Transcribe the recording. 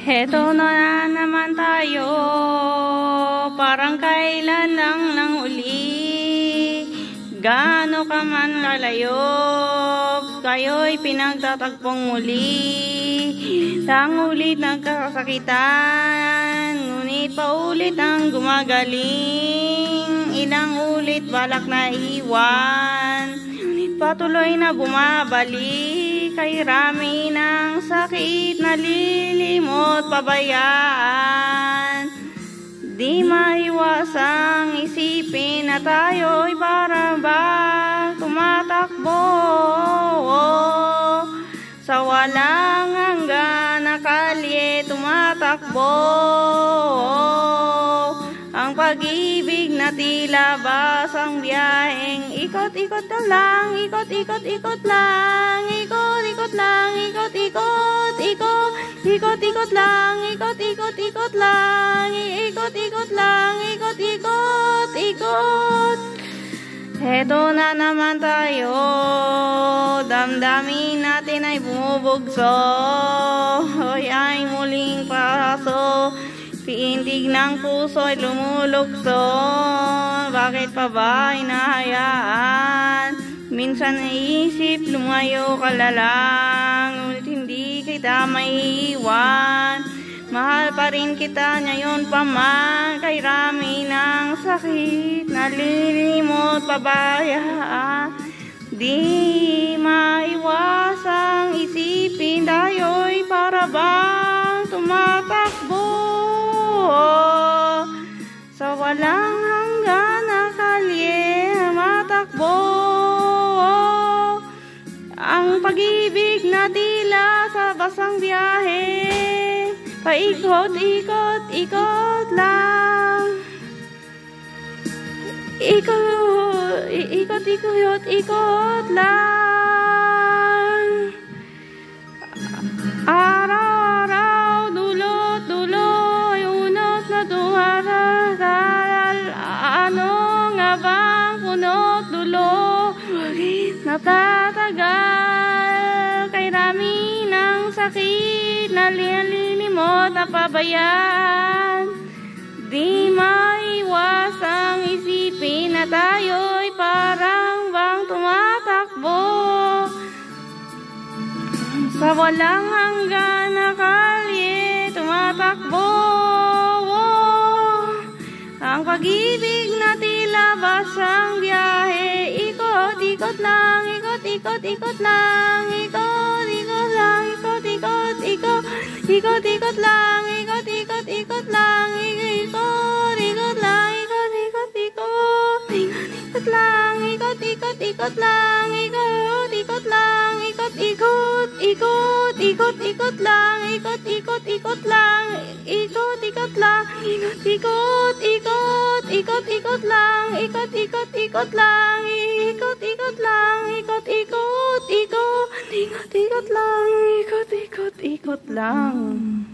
Heto na naman tayo, parang kailan lang nang uli. Gaano ka man lalayo, kayo'y pinagtatagpong muli. Lang ulit nagkakasakitan, ngunit paulit ang gumagaling. Ilang ulit balak na iwan, ngunit patuloy na bumabalik. Kay rami ng sakit na lilimot pabayaan. Di maiwasang isipin na tayo'y para bang tumatakbo sa walang hanggan na kalye tumatakbo. Ang pag-ibig na tila basang biyaheng ikot-ikot na lang, ikot-ikot-ikot lang, ikot-ikot lang, ikot-ikot, ikot-ikot lang, ikot-ikot-ikot lang, ikot-ikot lang, ikot-ikot, ikot. Heto na naman tayo, damdamin natin ay bumubugso, hoy ay muling paso. Piindig ng puso ay lumulukso, bakit pa ba hinahayaan? Minsan naisip lumayo ka lang, ngunit hindi kita maiiwan. Mahal pa rin kita ngayon pa man, kay rami ng sakit na lilimot pabayaan. Di maiwasang isipin tayo'y para bang tumatakbo sa walang hanggan na kalye matakbo. Ang pag-ibig na tila sa basang biyahe, paikot-ikot, ikot lang, ikot-ikot, ikot lang. Araw-araw, dulot-duloy, unot na dumarasal. Ano nga bang punot-dulo, natatagal kay rami ng sakit na lilimot na pabayaan. Di maiwasang isipin na tayo'y parang bang tumatakbo sa walang hanggan na kalye tumatakbo. Ang pag-ibig na tila basang biyahe, ikot-ikot lang, ikot-ikot, ikot lang, ikot-ikot lang, ikot-ikot, ikot, ikot-ikot lang, ikot-ikot, ikot lang, ikot-ikot lang, ikot-ikot, ikot, ikot lang, ikot-ikot, ikot lang, ikot-ikot lang, ikot-ikot, ikot, ikot-ikot lang, ikot-ikot, ikot lang, ikot-ikot lang, ikot-ikot, ikot, ikot-ikot lang, ikot-ikot, ikot lang, ikot-ikot lang, ikot-ikot, ikot, ikot-ikot lang, ikot-ikot, ikot lang.